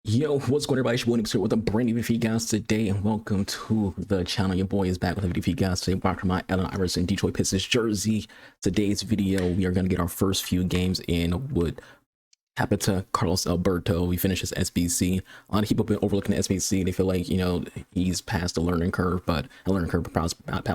Yo, what's going on, everybody? It's your boy here with a brand new video guys today, and welcome to the channel. Your boy is back with a video guys today. Rocking my Allen Iverson Detroit Pistons jersey. Today's video, we are going to get our first few games in with Capita Carlos Alberto. We finished his SBC. A lot of people have been overlooking the SBC. They feel like, you know, he's past the learning curve, but a learning curve,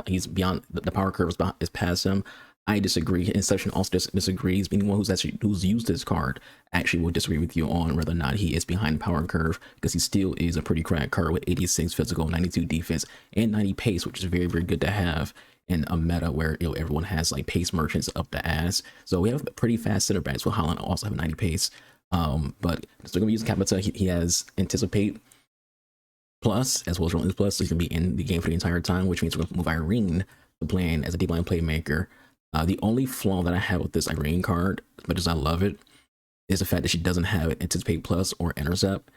he's beyond the power curve is past him. I disagree. Inception also disagrees. Anyone who's used this card actually will disagree with you on whether or not he is behind the power curve, because he still is a pretty cracked card with 86 physical, 92 defense, and 90 pace, which is very, very good to have in a meta where, you know, everyone has like pace merchants up the ass. So we have pretty fast center backs. Will Holland also have 90 pace, but still gonna be using Capita. He has Anticipate Plus as well as Relentless Plus, so he's gonna be in the game for the entire time, which means we're gonna move Irene to playing as a deep line playmaker. The only flaw that I have with this Irene card, as much as I love it, is the fact that she doesn't have Anticipate Plus or Intercept.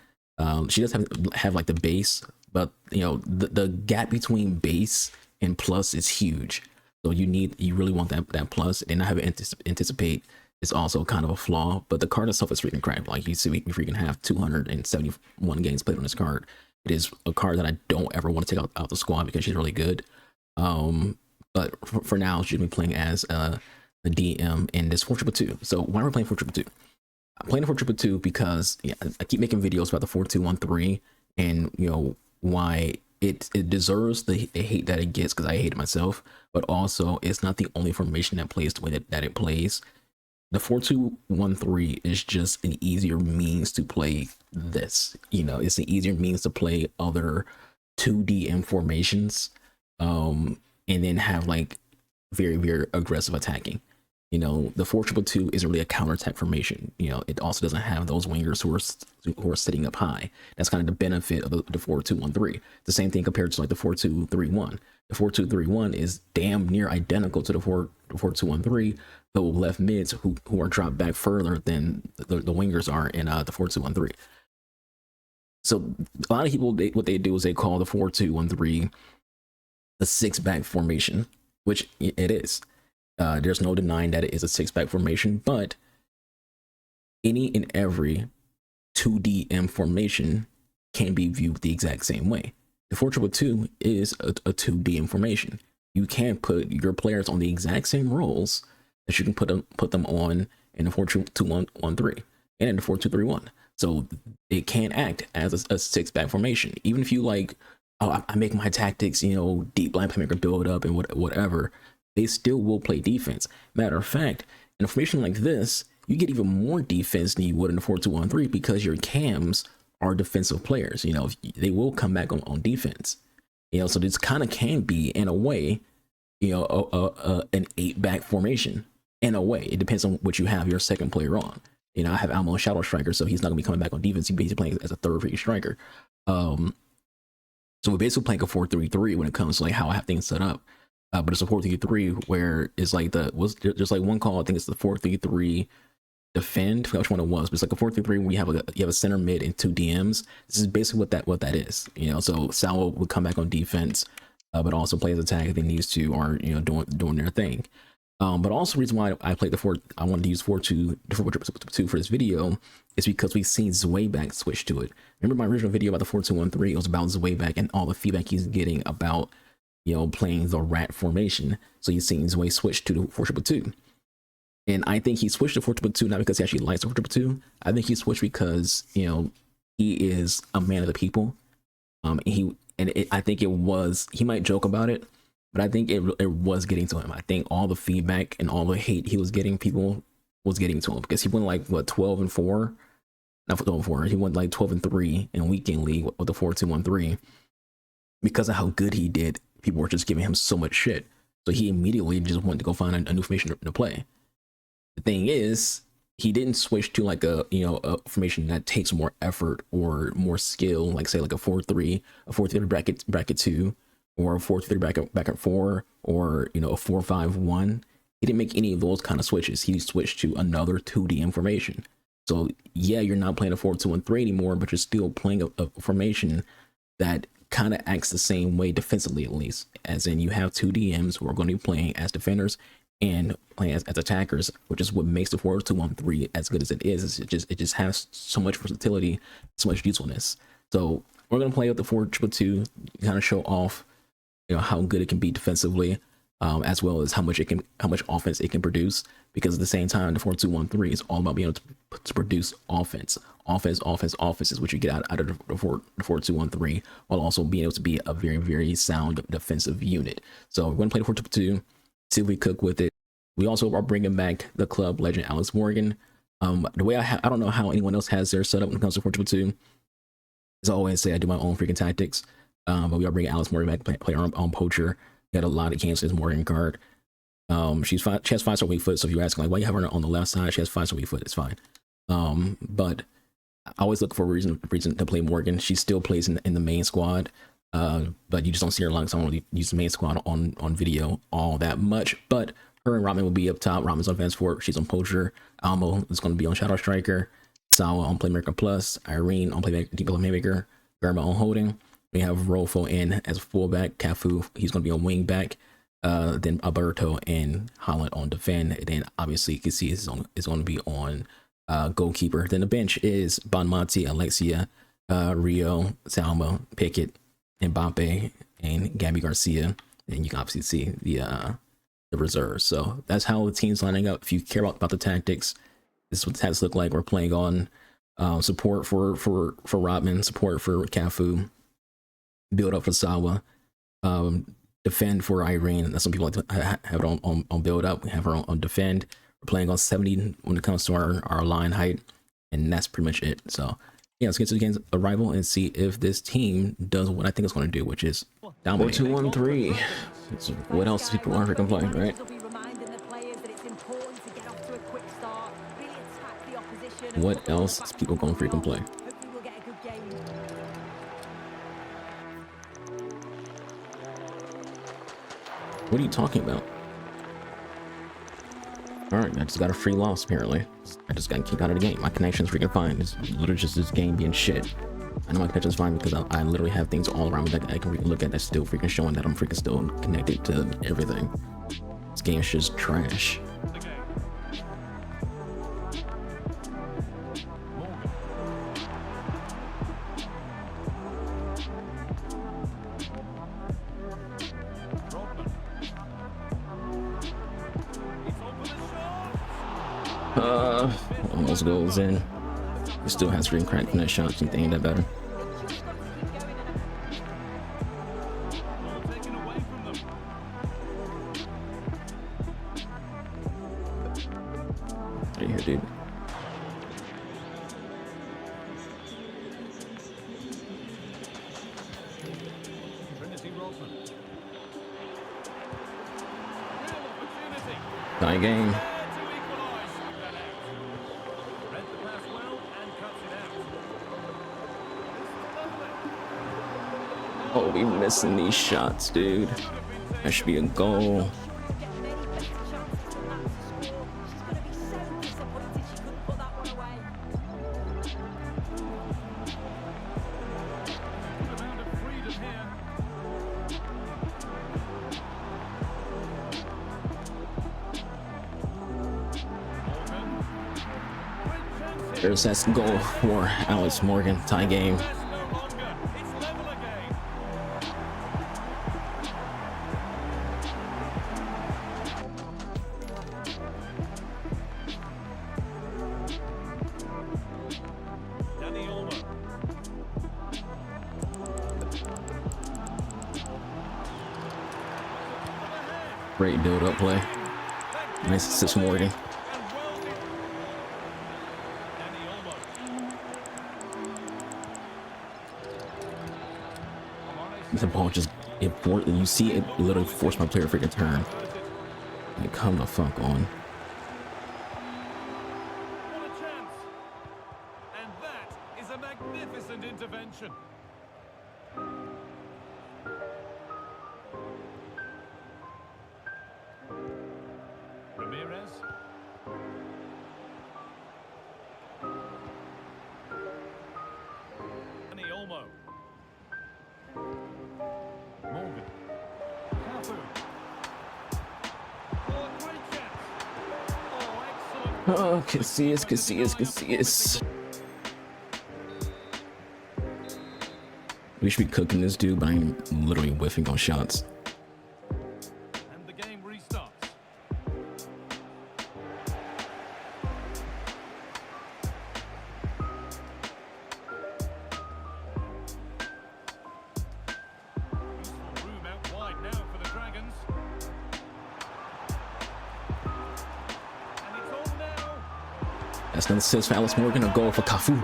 She does have like the base, but you know the gap between base and plus is huge. So you really want that plus. And not having Anticipate is also kind of a flaw. But the card itself is freaking crap. Like you see, we freaking have 271 games played on this card. It is a card that I don't ever want to take out the squad because she's really good. But for now, she's going to be playing as the DM in this 4-2-2. So why are we playing 4-2-2? I'm playing 4-2-2 because I keep making videos about the 4-2-1-3 and, you know, why it deserves the hate that it gets, because I hate it myself. But also, it's not the only formation that plays the way that it plays. The 4-2-1-3 is just an easier means to play this. You know, it's an easier means to play other 2DM formations. And then have like very, very aggressive attacking. You know, the 4-2-2 isn't really a counterattack formation. You know, it also doesn't have those wingers who are sitting up high. That's kind of the benefit of the 4-2-1-3. The same thing compared to like the 4-2-3-1. The 4-2-3-1 is damn near identical to the 4-2-1-3, though left mids who are dropped back further than the wingers are in the 4-2-1-3. So a lot of people, what they do is they call the 4-2-1-3 the 6-back formation, which it is. There's no denying that it is a 6-back formation, but any and every 2DM formation can be viewed the exact same way. The 4-2-2 is a 2DM formation. You can put your players on the exact same roles that you can put them on in the 4-2-1-3 and in the 4-2-3-1. So it can act as a 6-back formation, even if you like, oh, I make my tactics, you know, deep line playmaker build up and whatever, they still will play defense. Matter of fact, in a formation like this, you get even more defense than you would in the 4-2-1-3 because your cams are defensive players. You know, they will come back on defense. You know, so this kind of can be, in a way, you know, an 8-back formation. In a way, it depends on what you have your second player on. You know, I have Almo Shadow Striker, so he's not gonna be coming back on defense. He's basically playing as a third free striker. So we're basically playing a 4-3-3 when it comes to like how I have things set up. But it's a 4-3-3 where it's like there's like one call, I think it's the 4-3-3 defend. I forgot which one it was, but it's like a 4-3-3 where you have a center mid and 2 DMs. This is basically what that is. You know, so Sal would come back on defense, but also play as attack if these two are, you know, doing their thing. But also the reason why I played I wanted to use 4-2 for this video is because we've seen Zweback switch to it. Remember my original video about the 4-2-1-3? It was about Zweback and all the feedback he's getting about, you know, playing the rat formation. So you've seen Zwei switch to the 4-2-2. And I think he switched to 4-2-2 not because he actually likes the 4-2-2. I think he switched because, you know, he is a man of the people. I think it was, he might joke about it, but I think it was getting to him. I think all the feedback and all the hate he was getting, people was getting to him, because he went like, what, 12-4? Not 12-4. He went like 12-3 in weekend league with the 4-2-1-3. Because of how good he did, people were just giving him so much shit. So he immediately just wanted to go find a new formation to play. The thing is, he didn't switch to like a formation that takes more effort or more skill, like say like a 4-3 bracket 2, or a 4-3 bracket 4, or, you know, a 4-5-1. He didn't make any of those kind of switches. He switched to another 2D formation. So yeah, you're not playing a 4-2-1-3 anymore, but you're still playing a formation that kind of acts the same way defensively, at least, as in you have 2 DMs who are going to be playing as defenders and playing as attackers, which is what makes the 4-2-1-3 as good as it is. It just has so much versatility, so much usefulness. So we're gonna play with the 4-2-2, kind of show off, you know, how good it can be defensively, as well as how much offense it can produce. Because at the same time, the 4-2-1-3 is all about being able to produce offense is what you get out of the 4-2-1-3, while also being able to be a very, very sound defensive unit. So we're going to play the 4-2-2, see if we cook with it. We also are bringing back the club legend Alex Morgan. The way I don't know how anyone else has their setup when it comes to 4-2-2. As I always say, I do my own freaking tactics. But we are bringing Alex Morgan back, play on poacher. Got a lot of games with Morgan card. She has 5-star weak foot, so if you're asking like why you have her on the left side, she has 5-star weak foot, it's fine. But I always look for a reason to play Morgan. She still plays in the main squad, but you just don't see her a lot, so I don't really use the main squad on video all that much. But her and Robin will be up top. Robin's on Advanced Fort, she's on poacher. Almo is going to be on Shadow Striker. Sawa on Playmaker Plus. Irene on Deep Playmaker. Garma on holding. We have Rolfo in as fullback. Cafu, he's going to be on wing back. Then Alberto and Holland on defend. And then obviously you can see is going to be on goalkeeper. Then the bench is Bonmati, Alexia, Rio, Salma, Pickett, Mbappe, and Gabby Garcia. And you can obviously see the reserves. So that's how the team's lining up. If you care about the tactics, this is what the tactics look like. We're playing on support for Rodman, support for Cafu, build up for Sawa, defend for Irene. That's some people like to have it on build up. We have her on defend. We're playing on 70 when it comes to our line height, and that's pretty much it. So yeah, let's get to the game's arrival and see if this team does what I think it's going to do, which is dominate. 4-2-1-3. So what else people are freaking playing, right? What else is people going to freaking play? What are you talking about? Alright, I just got a free loss apparently. I just got kicked out of the game. My connection's freaking fine. It's literally just this game being shit. I know my connection's fine because I literally have things all around me that I can look at that's still freaking showing that I'm freaking still connected to everything. This game is just trash. Almost goes in. He still has freaking crack from that shot. You think that better? Right here, dude. Tie game. Oh, we missing these shots, dude. That should be a goal. There's that goal for Alex Morgan. Tie game. Great build-up play. Nice assist, Morgan. The ball just, you see it literally force my player to freaking turn. Like, come the fuck on. What a chance. And that is a magnificent intervention. Ramirez. Danny Olmo. Morgan. Cafu. Oh, great chance. Oh, Casillas. We should be cooking this dude, but I'm literally whiffing on shots. And the game restarts. Useful room out wide now for the Dragons. And it's on now. That's another assist for Alex Morgan, a goal for Cafu.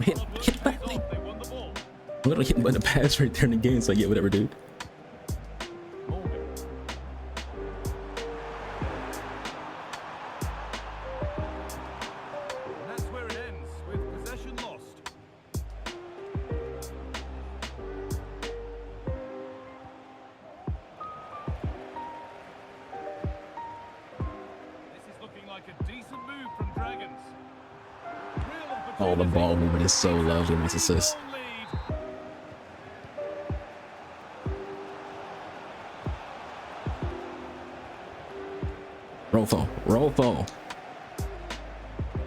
Hit back. They won the ball. Literally hitting by the pass right there in the game. It's like, yeah, whatever, dude. Morgan. And that's where it ends, with possession lost. This is looking like a decent move from Dragons. Real Oh, the ball movement is so lovely. Nice assist. opportunity. Rolfo.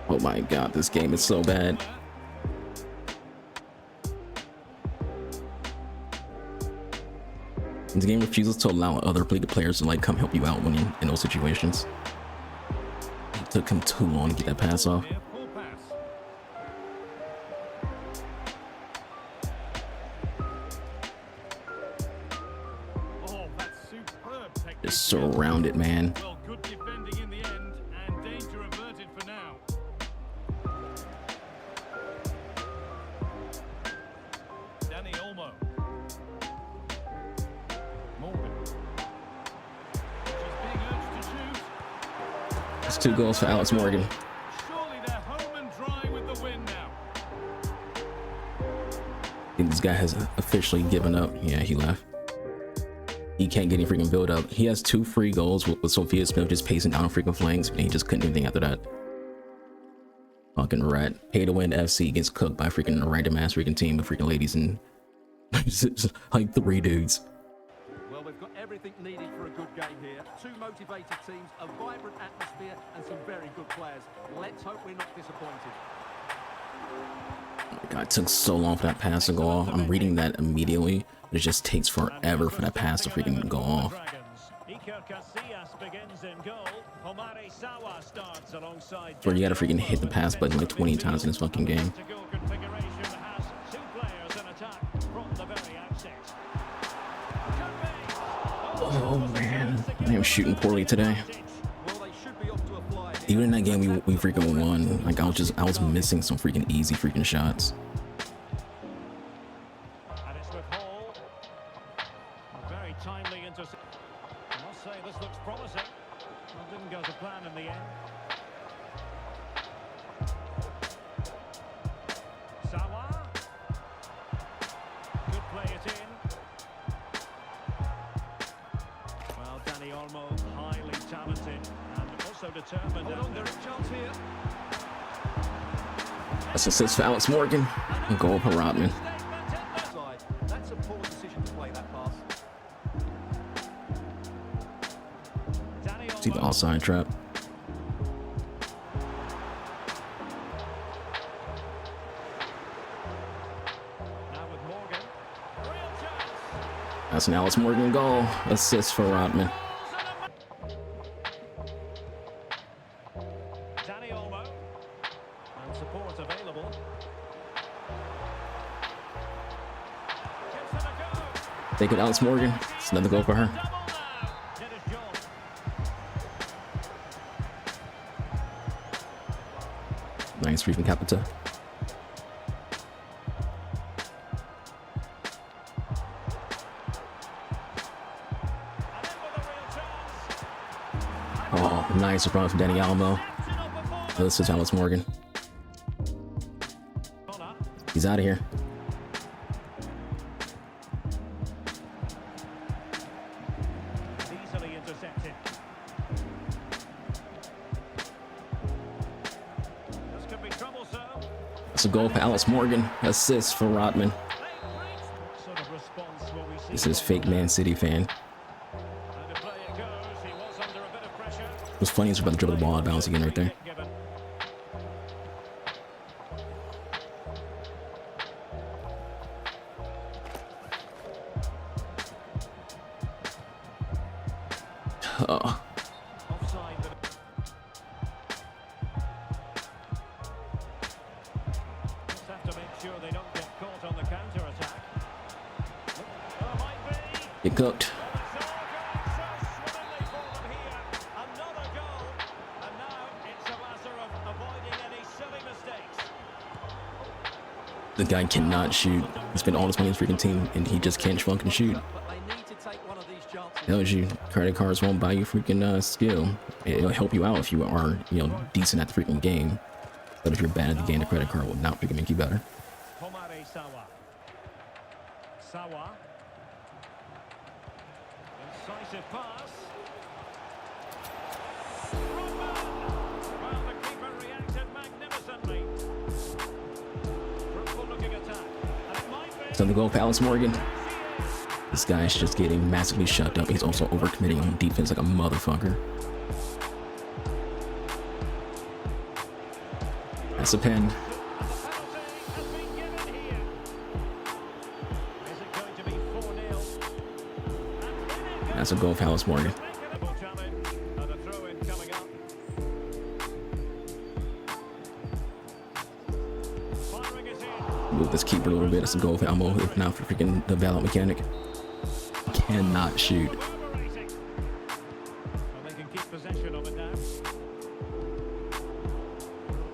Oh my god, this game is so bad. This game refuses to allow other players to like come help you out when you're in those situations. It took him too long to get that pass off. Yeah, full pass. Oh, that's superb technique. Just surrounded, man. Well, good defending in the end, and danger averted for now. Danny Olmo. Morgan. She's being urged to shoot. That's 2 goals for Alex Morgan. Surely they're home and dry with the win now. I think this guy has officially given up. Yeah, he left. He can't get any freaking build up. He has 2 free goals with Sophia Smith just pacing down freaking flanks, and he just couldn't do anything after that. Fucking rat. Pay to win FC gets cooked by freaking a random ass freaking team of freaking ladies and like 3 dudes. Well, we've got everything needed for a good game here. 2 motivated teams, a vibrant atmosphere, and some very good players. Let's hope we're not disappointed. Oh my god, it took so long for that pass to go off. I'm reading that immediately, but it just takes forever for that pass to freaking go off. Casillas begins in goal. Omari Sawa starts alongside. Where you gotta freaking hit the pass button like 20 times in this fucking game. To-goal configuration has 2 players in attack from the very outset. Oh man, I am shooting poorly today. Well, they should be off to a fly here. Even in that game we freaking won. Like I was missing some freaking easy freaking shots. And it's with Hall. A very timely intercept. I must say this looks promising. Well, didn't go to plan in the end. Sawa. Could play it in. Well, Danny Olmo, highly talented and also determined. Hold on, there is a chance here. That's assist for Alex Morgan. A goal for Rodman. Side. That's a poor decision to play that pass. Danny See the Olmo. offside trap. Now with Morgan. Real chance. That's an Alex Morgan goal. Assist for Rodman. Danny Olmo. And support available. Gives it a go. Take it, Alex Morgan. It's another goal for her. Double now. Did his job. Nice freaking Capita. And in with a real chance. Oh, nice run from Danny Almo. Exceptional performance. This is Alex Morgan. Connor. He's out of here. Easily intercepted. This could be troublesome. That's a goal for Alex Morgan. Assist for Rodman. What sort of response will we see? This is fake Man City fan. And the play it goes. He was What's funny is we're about to dribble the ball out of bounds again right there. Oh. Just have to make sure they don't get caught on the counter attack. Oh, might be. Get cooked. The guy cannot shoot. He spent all his money on his freaking team, and he just can't fucking shoot. Tells you, credit cards won't buy you freaking skill. It'll help you out if you are, you know, decent at the freaking game. But if you're bad at the game, the credit card will not freaking make you better. Sawa. Incisive pass. Well, the keeper reacted magnificently. Fruitful looking attack. And it might be. So the goal for Alex Morgan. This guy is just getting massively shut up. He's also overcommitting on defense like a motherfucker. That's a pen. That's a goal for Alex Morgan. Move this keeper a little bit. It's a goal for Elmo, if not for freaking the valid mechanic. Cannot shoot. They can keep possession of it now.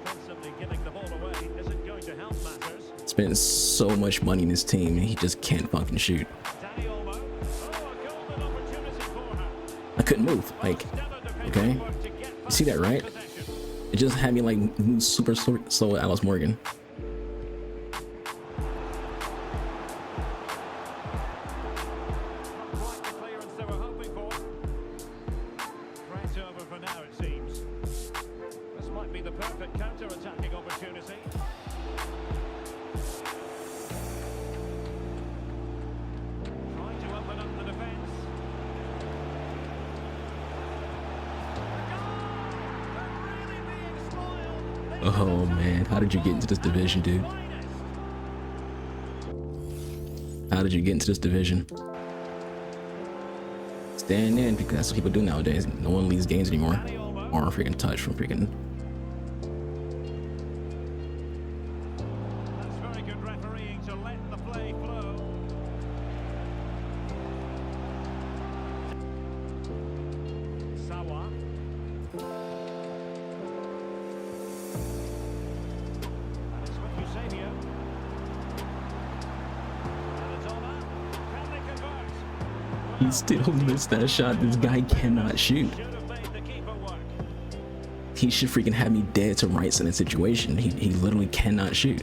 Constantly giving the ball away isn't going to help matters. Spending so much money in his team, and he just can't fucking shoot. I couldn't move. Like, okay, you see that, right? It just had me like move super slow with Alex Morgan. Oh man, how did you get into this division, dude? How did you get into this division? Stand in, because that's what people do nowadays. No one leaves games anymore. Or freaking touch from freaking. That's very good refereeing to let the play flow. Sawa. He still missed that shot. This guy cannot shoot. He should freaking have me dead to rights in that situation. He literally cannot shoot.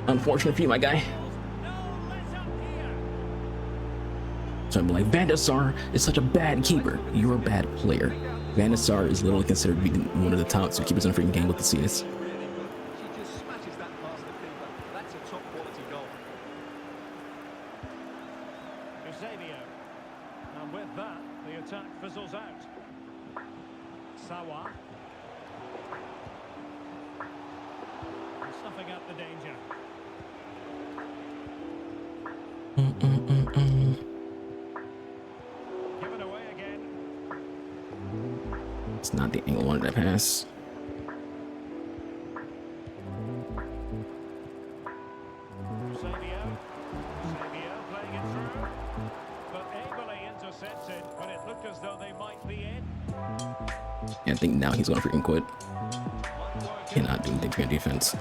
Unfortunate for you, my guy. So I'm like, Van der Sar is such a bad keeper. You're a bad player. Van der Sar is literally considered to be one of the top 2 keepers in the freaking game with the CS. She just smashes that past the keeper. That's a top quality goal. Eusebio. And with that, the attack fizzles out. Sawa. Snuffing out the danger. Given away again. It's not the angle I wanted to pass. Eusebio playing it through, but ably intercepted when it looked as though they might be in. Yeah, I think now he's gonna freaking quit. Cannot do anything for your defense.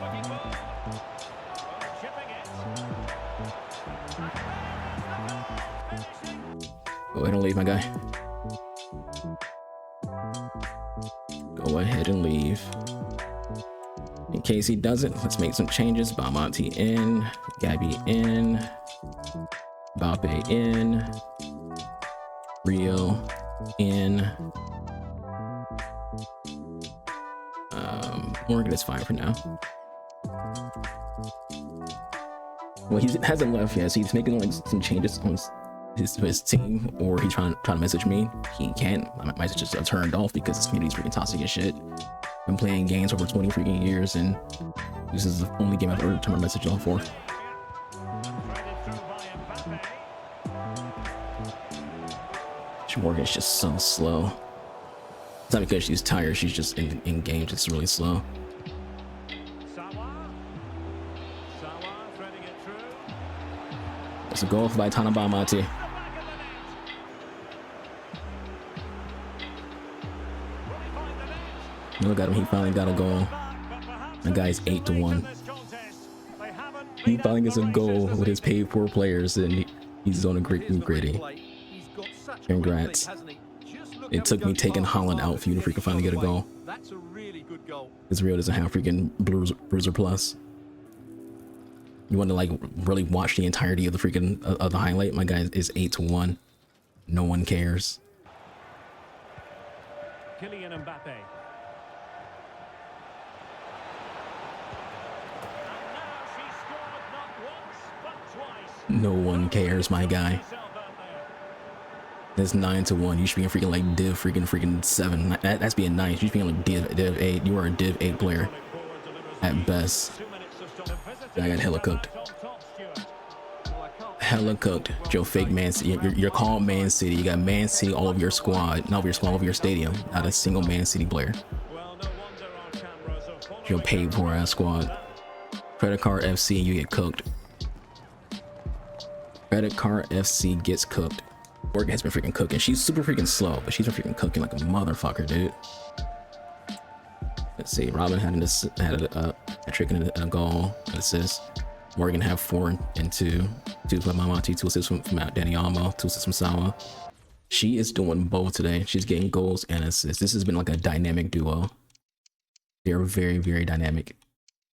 Go ahead and leave, my guy. Go ahead and leave. In case he doesn't, let's make some changes. Bamonti in, Gabby in, Bape in, Rio in. Morgan is fine for now. Well, he hasn't left yet, so he's making like some changes on his team, or he's trying to message me. He can't. My messages are turned off because his community's freaking toxic as shit. Been playing games over 20 freaking years, and this is the only game I've ever turned my message off for. Morgan's just so slow. It's not because she's tired, she's just in games, it's really slow. It's a goal by Tanaba Mati. Look at him, he finally got a goal. The guy's 8-1. He finally gets a goal with his paid for players, and he's on a great gritty. Congrats. It took me taking Holland out for you to freaking finally get a goal. That's a really good goal. This Rio doesn't have freaking Bruiser Plus. You want to like really watch the entirety of the freaking of the highlight? My guy is 8-1. No one cares. Kylian Mbappe. No one cares, my guy. That's 9-1. You should be a freaking like div freaking 7. That's being nice. You should be like div 8. You are a div 8 player at best. I got hella cooked. Hella cooked. Joe fake Man City. You're called Man City. You got Man City all over your squad, not over your squad, all over your stadium. Not a single Man City player. You're paid for ass squad. Credit Card FC and you get cooked. Credit Card FC gets cooked. Morgan has been freaking cooking. She's super freaking slow, but she's been freaking cooking like a motherfucker, dude. Let's see. Robin had a trick and a goal, an assist. Morgan had 4 and 2. 2 from Mamati, 2 assists from Danny Almo, 2 assists from Sawa. She is doing both today. She's getting goals and assists. This has been like a dynamic duo. They are very, very dynamic.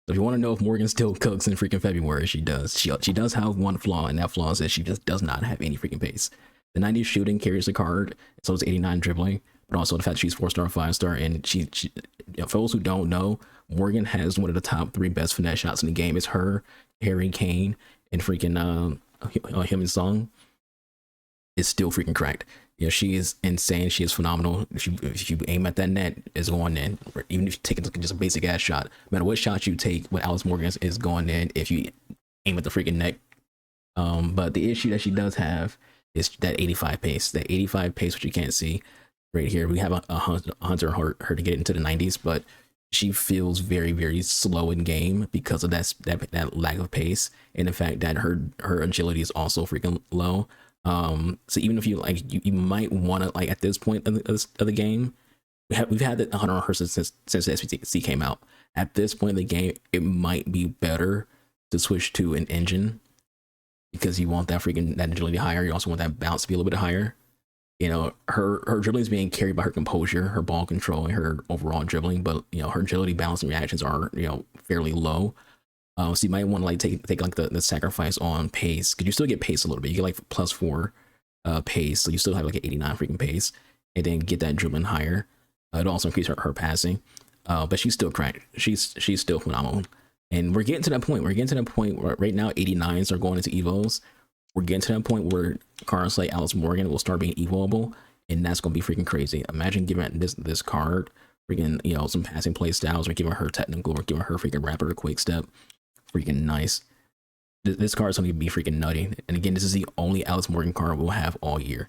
So if you want to know if Morgan still cooks in freaking February, she does. She does have one flaw, and that flaw is that she just does not have any freaking pace. The 90 shooting carries the card, so it's 89 dribbling, but also the fact that she's 4-star, 5-star, and she you know, for those who don't know, Morgan has one of the top 3 best finesse shots in the game. It's her, Harry Kane, and freaking him and Song. It's still freaking cracked. You know, she is insane. She is phenomenal. If you aim at that net, it's going in. Even if you take just a basic ass shot, no matter what shot you take, what Alice Morgan is going in. If you aim at the freaking neck, but the issue that she does have is that 85 pace. That 85 pace, which you can't see right here. We have a hunter her to get into the 90s, but she feels very, very slow in game because of that lack of pace, and the fact that her agility is also freaking low. So even if you like, you might want to like at this point of the game, we've had the hunter on her since the SPC came out. At this point in the game, it might be better to switch to an engine because you want that agility higher. You also want that bounce to be a little bit higher. You know, her dribbling is being carried by her composure, her ball control, and her overall dribbling, but you know, her agility, balance, and reactions are, you know, fairly low. So you might want to like take like the sacrifice on pace. Could you still get pace a little bit? You get like +4 pace, so you still have like an 89 freaking pace, and then get that dribbling higher. It also increase her passing, but she's still cracked. She's still phenomenal, and we're getting to that point. We're getting to that point where right now 89s are going into evos. We're getting to that point where cards like Alice Morgan will start being evolvable, and that's gonna be freaking crazy. Imagine giving this card freaking, you know, some passing play styles, or giving her technical, or giving her freaking rapid or quick step. Freaking nice. This card is going to be freaking nutty. And again, this is the only Alice Morgan card we'll have all year.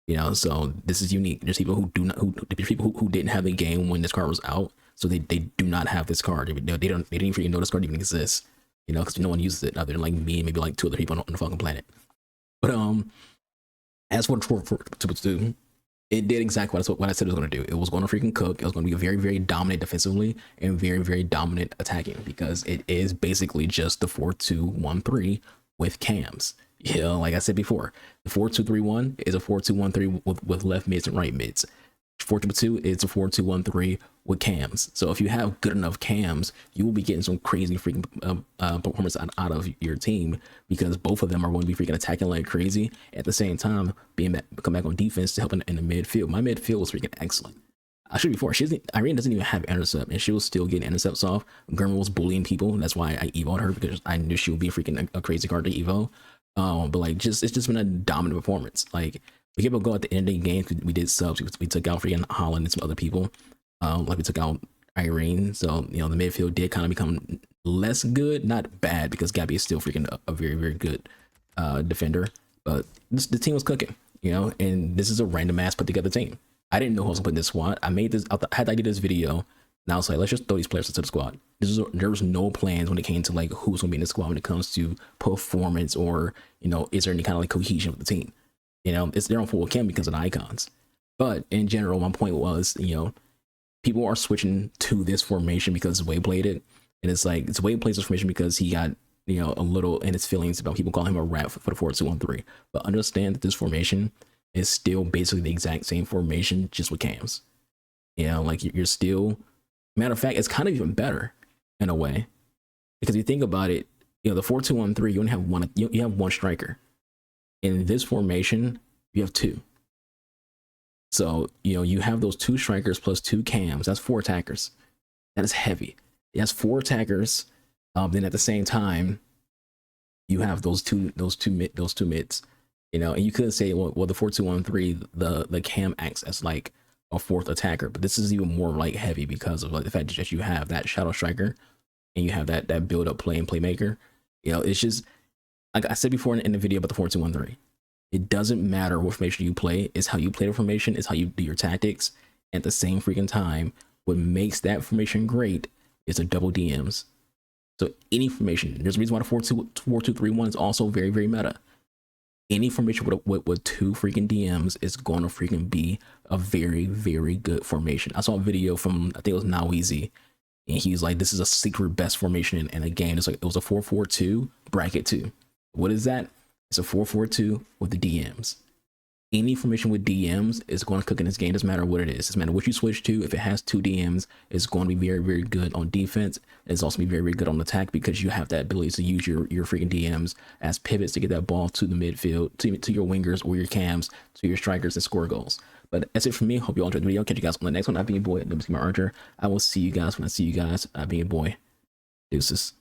You know, so this is unique. There's people who who didn't have the game when this card was out, so they do not have this card. They didn't even know this card even exists. You know, because no one uses it other than like me and maybe like 2 other people on the fucking planet. But as for 2, it did exactly what I said it was going to do. It was going to freaking cook. It was going to be very, very dominant defensively and very, very dominant attacking, because it is basically just the 4-2-1-3 with cams. You know, like I said before, the 4-2-3-1 is a 4-2-1-3 with left mids and right mids. 4-2-2 is a 4-2-1-3 with cams. So if you have good enough cams, you will be getting some crazy freaking performance out of your team, because both of them are going to be freaking attacking like crazy at the same time, come back on defense to help in the midfield. My midfield was freaking excellent. Actually, before Irene doesn't even have intercept, and she was still getting intercepts off. Gurma was bullying people. That's why I evoed her, because I knew she would be freaking a crazy card to evo. But like, it's just been a dominant performance. Like, we kept on going at the end of the game. We did subs. We took out freaking Holland and some other people. Like we took out Irene. So the midfield did kind of become less good, not bad, because Gabby is still freaking a very, very good defender. But the team was cooking, and this is a random ass put together team. I didn't know who was putting this squad. I made this. I had to do this video, and I was like, let's just throw these players into the squad. There was no plans when it came to like who's gonna be in the squad when it comes to performance, or is there any kind of like cohesion with the team? It's they're on full cam because of the icons. But in general, my point was, people are switching to this formation because Wade played it, and it's like Wade plays this formation because he got a little in his feelings about people calling him a rat for the 4-2-1-3. But understand that this formation is still basically the exact same formation, just with cams. Like you're still, matter of fact, it's kind of even better in a way, because you think about it, the 4-2-1-3, you only have one, you have one striker. In this formation, you have two. So you have those two strikers plus two cams. That's four attackers. That is heavy. It has four attackers. Then at the same time, you have those two mids. And you could say, well, the 4-2-1-3, the cam acts as like a fourth attacker, but this is even more like heavy because of like the fact that you have that shadow striker and you have that build up play and playmaker. It's just like I said before in the video about the 4-2-1-3. It doesn't matter what formation you play; it's how you play the formation, it's how you do your tactics. At the same freaking time, what makes that formation great is the double DMs. So any formation, there's a reason why the 4-2-3-1 is also very, very meta. Any formation with two freaking DMs is going to freaking be a very, very good formation. I saw a video from, I think it was Now Easy, and he's like, this is a secret best formation in a game. It's like, it was a 4-4-2 bracket 2. What is that? It's a 4-4-2 with the DMs. Any formation with DMs is going to cook in this game. Doesn't matter what it is. Doesn't matter what you switch to. If it has two DMs, it's going to be very, very good on defense. It's also be very, very good on attack, because you have that ability to use your freaking DMs as pivots to get that ball to the midfield, to your wingers or your cams, to your strikers, and score goals. But that's it for me. Hope you all enjoyed the video. Catch you guys on the next one. I've been your boy, AnubisArchangel. I will see you guys when I see you guys. I've been your boy. Deuces.